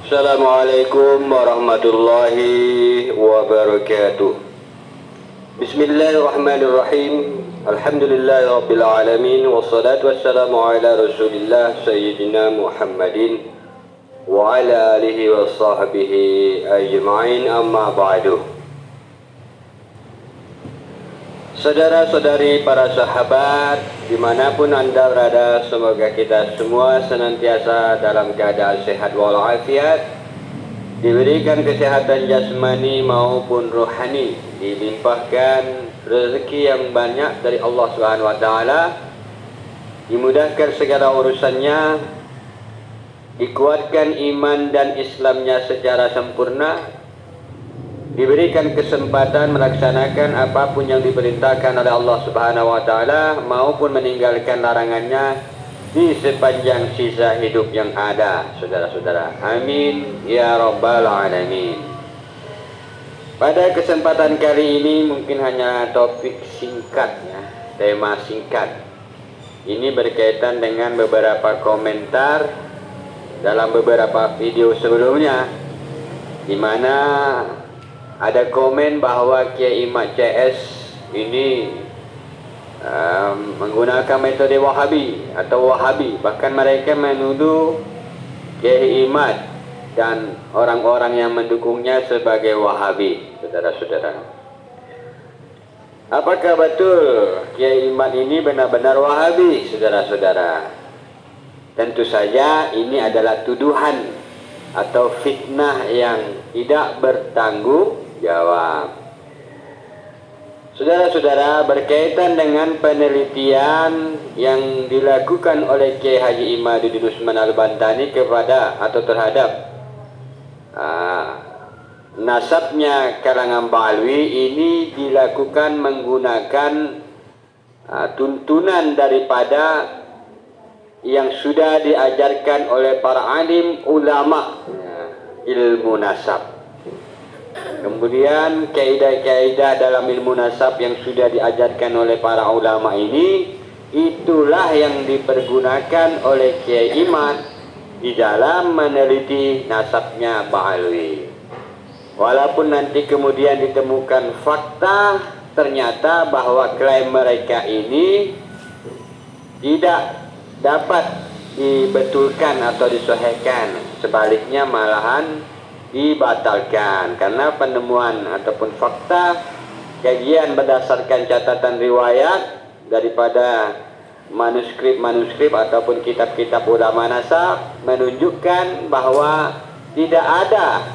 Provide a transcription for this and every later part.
Assalamualaikum warahmatullahi wabarakatuh. Bismillahirrahmanirrahim. Alhamdulillahirabbil alamin wassalatu wassalamu ala Rasulillah sayyidina Muhammadin wa ala alihi wa sahbihi ajma'in, amma ba'du. Saudara-saudari para sahabat, dimanapun Anda berada, semoga kita semua senantiasa dalam keadaan sehat walafiat, diberikan kesehatan jasmani maupun rohani, dilimpahkan rezeki yang banyak dari Allah Subhanahu wa taala, dimudahkan segala urusannya, dikuatkan iman dan Islamnya secara sempurna, diberikan kesempatan melaksanakan apapun yang diperintahkan oleh Allah Subhanahu wa taala maupun meninggalkan larangannya di sepanjang sisa hidup yang ada, saudara-saudara. Amin ya rabbal alamin. Pada kesempatan kali ini mungkin hanya topik singkat ya, tema singkat. Ini berkaitan dengan beberapa komentar dalam beberapa video sebelumnya, di mana ada komen bahwa Kiai Imad CS ini menggunakan metode Wahabi atau Wahabi. Bahkan mereka menuduh Kiai Imad dan orang-orang yang mendukungnya sebagai Wahabi, saudara-saudara. Apakah betul Kiai Imad ini benar-benar Wahabi, saudara-saudara? Tentu saja ini adalah tuduhan atau fitnah yang tidak bertanggung jawab. Saudara-saudara, berkaitan dengan penelitian yang dilakukan oleh Kiai Haji Imaduddin Usman Al-Bantani kepada atau terhadap nasabnya kalangan Ba'alwi, ini dilakukan menggunakan tuntunan daripada yang sudah diajarkan oleh para alim ulama ilmu nasab. Kemudian kaidah-kaidah dalam ilmu nasab yang sudah diajarkan oleh para ulama ini, itulah yang dipergunakan oleh Kiai Imad di dalam meneliti nasabnya Ba'alwi. Walaupun nanti kemudian ditemukan fakta ternyata bahwa klaim mereka ini tidak dapat dibetulkan atau disahihkan, sebaliknya malahan dibatalkan karena penemuan ataupun fakta kajian berdasarkan catatan riwayat daripada manuskrip ataupun kitab-kitab ulama nasab menunjukkan bahwa tidak ada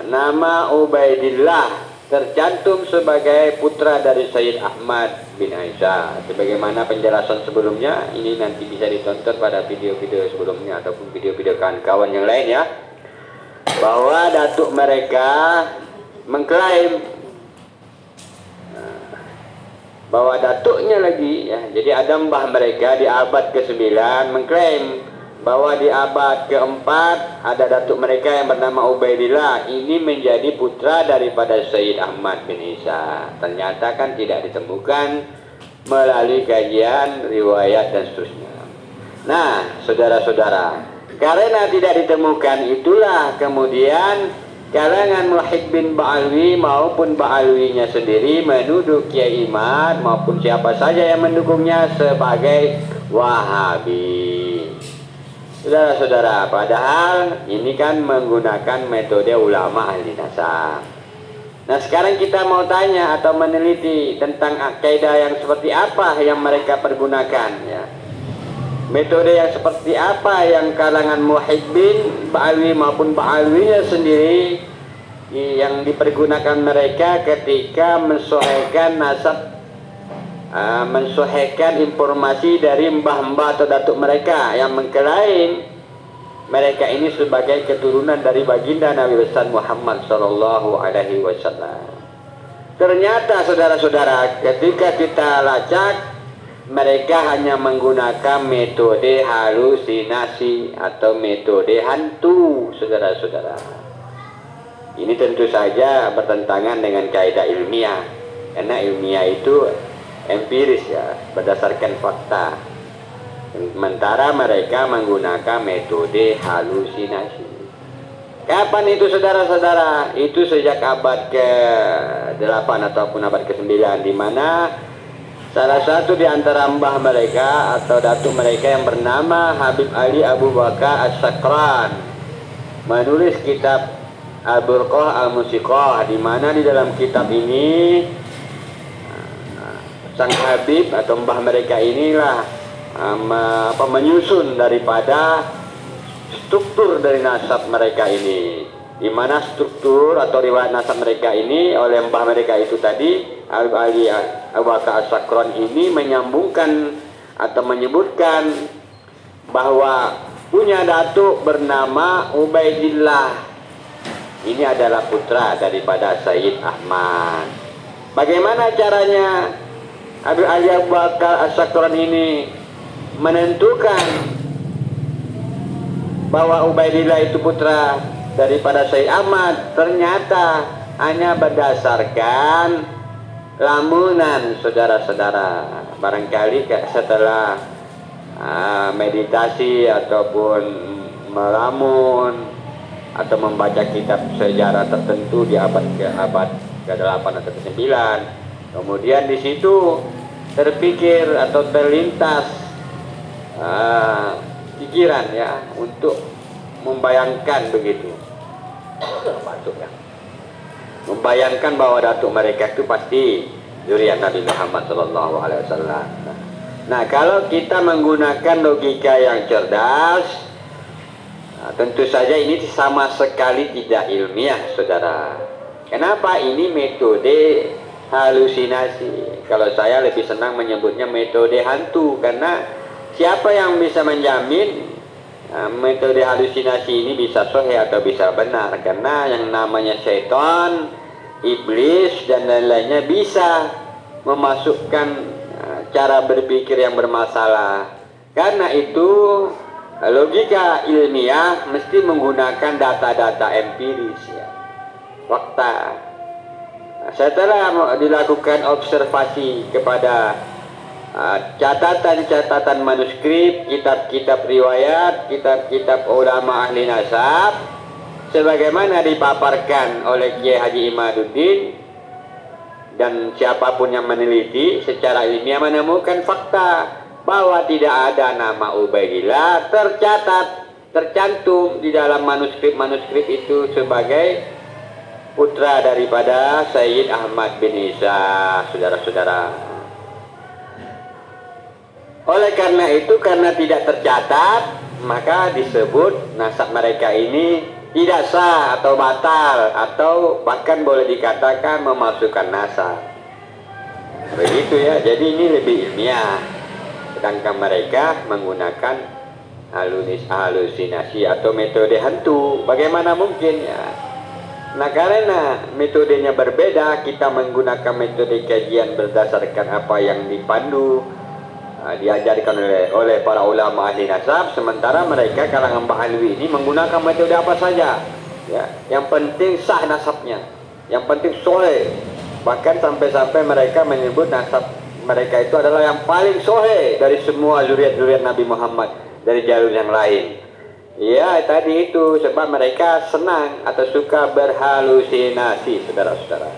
nama Ubaidillah tercantum sebagai putra dari Sayyid Ahmad bin Aisyah. Sebagaimana penjelasan sebelumnya, ini nanti bisa ditonton pada video-video sebelumnya ataupun video-video kawan-kawan yang lain ya, bahwa datuk mereka mengklaim bahwa datuknya lagi ya, jadi ada mbah mereka di abad ke-9 mengklaim bahwa di abad ke-4 ada datuk mereka yang bernama Ubaidillah, ini menjadi putra daripada Sayyid Ahmad bin Isa. Ternyata kan tidak ditemukan melalui kajian riwayat dan seterusnya. Nah, saudara-saudara, karena tidak ditemukan itulah kemudian kalangan Muhibbin Ba'alwi maupun Ba'alwinya sendiri menuduh Kiai Imad maupun siapa saja yang mendukungnya sebagai Wahabi. Saudara-saudara, padahal ini kan menggunakan metode ulama ahli nasab. Nah, sekarang kita mau tanya atau meneliti tentang kaidah yang seperti apa yang mereka pergunakan ya. Metode yang seperti apa yang kalangan Muhibbin Ba'alwi maupun Ba'alwinya sendiri yang dipergunakan mereka ketika mensohhikan nasab, mensohhikan informasi dari mbah-mbah atau datuk mereka yang mengklaim mereka ini sebagai keturunan dari baginda Nabi besar Muhammad sallallahu alaihi wasallam. Ternyata saudara-saudara, ketika kita lacak, mereka hanya menggunakan metode halusinasi atau metode hantu, saudara-saudara. Ini tentu saja bertentangan dengan kaidah ilmiah, karena ilmiah itu empiris ya, berdasarkan fakta. Sementara mereka menggunakan metode halusinasi. Kapan itu saudara-saudara? Itu sejak abad ke-8 ataupun abad ke-9, di mana salah satu di antara mbah mereka atau datuk mereka yang bernama Habib Ali Abu Bakar As-Sakran menulis kitab Al-Burqah Al-Musiqah, di mana di dalam kitab ini sang Habib atau mbah mereka inilah menyusun daripada struktur dari nasab mereka ini, di mana struktur atau riwayat nasab mereka ini oleh mbah mereka itu tadi Ali Abu Bakar As-Sakran ini menyambungkan atau menyebutkan bahwa punya datuk bernama Ubaidillah. Ini adalah putra daripada Sayyid Ahmad. Bagaimana caranya Habib Ali Abu Bakar As-Sakran ini menentukan bahwa Ubaidillah itu putra daripada Sayyid Ahmad? Ternyata hanya berdasarkan lamunan, saudara-saudara. Barangkali setelah meditasi ataupun melamun atau membaca kitab sejarah tertentu di abad ke-8 atau ke-9, kemudian di situ terpikir atau terlintas pikiran ya untuk membayangkan begitu, membayangkan bahwa datuk mereka itu pasti zuriat Nabi Muhammad SAW. Nah, kalau kita menggunakan logika yang cerdas, tentu saja ini sama sekali tidak ilmiah, saudara. Kenapa? Ini metode halusinasi. Kalau saya lebih senang menyebutnya metode hantu, karena siapa yang bisa menjamin metode halusinasi ini bisa sahih atau bisa benar? Karena yang namanya syaitan, iblis dan lain-lainnya bisa memasukkan cara berpikir yang bermasalah. Karena itu logika ilmiah mesti menggunakan data-data empiris ya, fakta. Setelah dilakukan observasi kepada catatan-catatan manuskrip, kitab-kitab riwayat, kitab-kitab ulama ahli nasab, sebagaimana dipaparkan oleh Kiai Haji Imaduddin, dan siapapun yang meneliti secara ilmiah menemukan fakta bahwa tidak ada nama Ubaidillah tercantum di dalam manuskrip itu sebagai putra daripada Sayyid Ahmad bin Isa, saudara-saudara. Oleh karena itu, karena tidak tercatat, maka disebut nasab mereka ini tidak sah atau batal, atau bahkan boleh dikatakan memasukkan nasab. Begitu ya, jadi ini lebih ilmiah. Sedangkan mereka menggunakan halusinasi atau metode hantu. Bagaimana mungkin ya? Nah, karena metodenya berbeda, kita menggunakan metode kajian berdasarkan apa yang dipandu, diajarkan oleh para ulama ahli nasab. Sementara mereka kalangan Bahalwi ini menggunakan metode apa saja ya, yang penting sah nasabnya, yang penting soleh. Bahkan sampai-sampai mereka menyebut nasab mereka itu adalah yang paling soleh dari semua zuriat-zuriat Nabi Muhammad dari jalur yang lain. Ya, tadi itu sebab mereka senang atau suka berhalusinasi, saudara-saudara.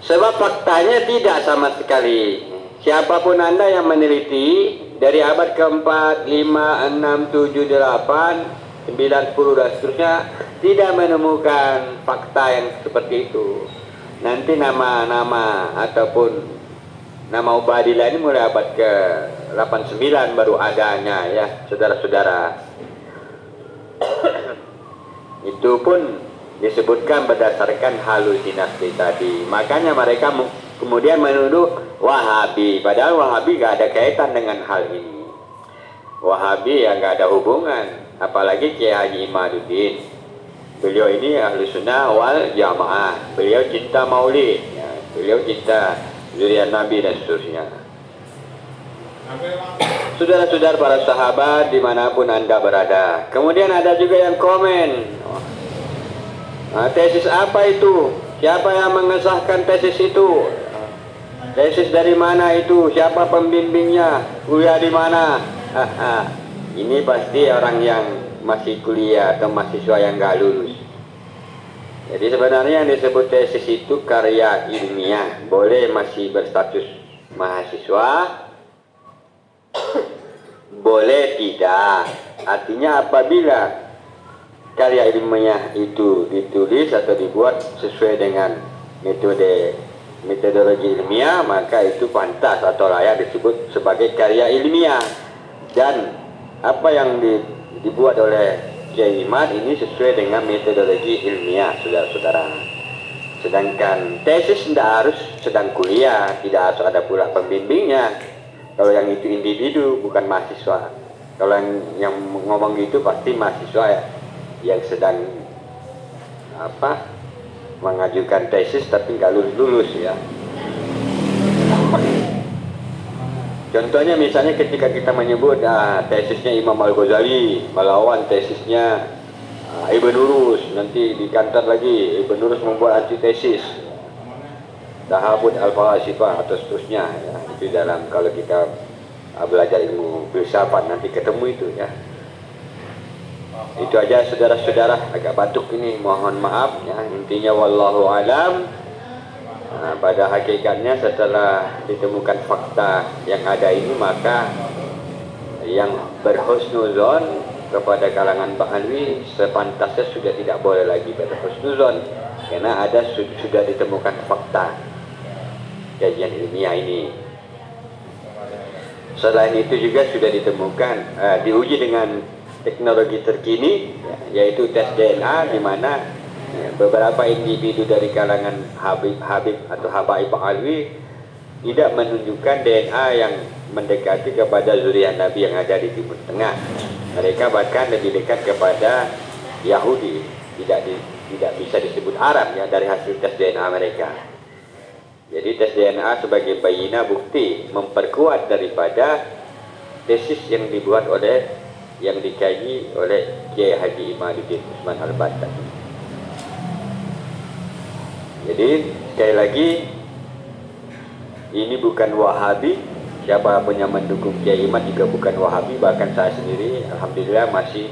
Sebab faktanya tidak sama sekali. Siapapun Anda yang meneliti dari abad ke-4, 5, 6, 7, 8, 90 dan seterusnya, tidak menemukan fakta yang seperti itu. Nanti nama-nama ataupun nama Ubaidillah ini mulai abad ke-89 baru adanya ya, saudara-saudara. Itu pun disebutkan berdasarkan halusinasi tadi. Makanya mereka kemudian menuduh Wahabi, padahal Wahabi gak ada kaitan dengan hal ini. Wahabi ya gak ada hubungan. Apalagi Kiai Haji Imaduddin, beliau ini ahli sunnah wal jamaah, beliau cinta maulid ya, beliau cinta zuriat Nabi dan seterusnya. Saudara-saudara para sahabat dimanapun Anda berada. Kemudian ada juga yang komen, tesis apa itu? Siapa yang mengesahkan tesis itu? Tesis dari mana itu? Siapa pembimbingnya? Kuliah di mana? Ini pasti orang yang masih kuliah atau mahasiswa yang gak lulus. Jadi sebenarnya yang disebut tesis itu karya ilmiah, boleh masih berstatus mahasiswa, boleh tidak. Artinya apabila karya ilmiah itu ditulis atau dibuat sesuai dengan metodologi ilmiah, maka itu pantas atau layak disebut sebagai karya ilmiah. Dan apa yang dibuat oleh Kiai Imad ini sesuai dengan metodologi ilmiah, saudara-saudara. Sedangkan tesis tidak harus sedang kuliah, tidak harus ada pula pembimbingnya. Kalau yang itu individu, bukan mahasiswa. Kalau yang ngomong gitu pasti mahasiswa ya, yang sedang mengajukan tesis tapi nggak lulus ya. Contohnya misalnya ketika kita menyebut tesisnya Imam Al-Ghazali melawan tesisnya Ibn Urus, nanti di kantor lagi Ibn Urus membuat antitesis Tahabud Al-Falasifah atau seterusnya ya. Itu dalam kalau kita belajar ilmu filsafat nanti ketemu itu ya. Itu aja saudara-saudara, agak batuk ini, mohon maaf ya. Intinya wallahu alam. Pada hakikatnya setelah ditemukan fakta yang ada ini, maka yang berhusnuzon kepada kalangan Bahalwi sepantasnya sudah tidak boleh lagi berhusnuzon, karena sudah ditemukan fakta kajian ilmiah ini. Selain itu juga sudah ditemukan diuji dengan teknologi terkini, yaitu tes DNA, di mana beberapa individu dari kalangan Habib atau Habaib Bahalwi tidak menunjukkan DNA yang mendekati kepada zuriat Nabi yang ada di Timur Tengah. Mereka bahkan lebih dekat kepada Yahudi, tidak bisa disebut Arab ya dari hasil tes DNA mereka. Jadi tes DNA sebagai bayina bukti memperkuat daripada tesis yang dibuat oleh yang dikaji oleh Kiai Haji Imaduddin Usman Al-Battah. Jadi sekali lagi ini bukan Wahabi. Siapa pun yang mendukung Kiai Imad juga bukan Wahabi. Bahkan saya sendiri alhamdulillah masih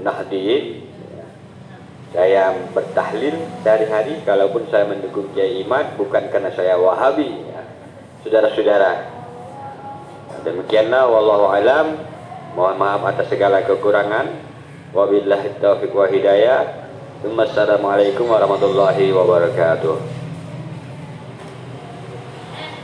Nahdiyin. Saya bertahlil sehari-hari. Kalaupun saya mendukung Kiai Imad bukan karena saya Wahabi ya. Saudara-saudara, demikianlah wallahu alam. Mohon maaf atas segala kekurangan. Wabillahi taufiq wa hidayah. Assalamualaikum warahmatullahi wabarakatuh.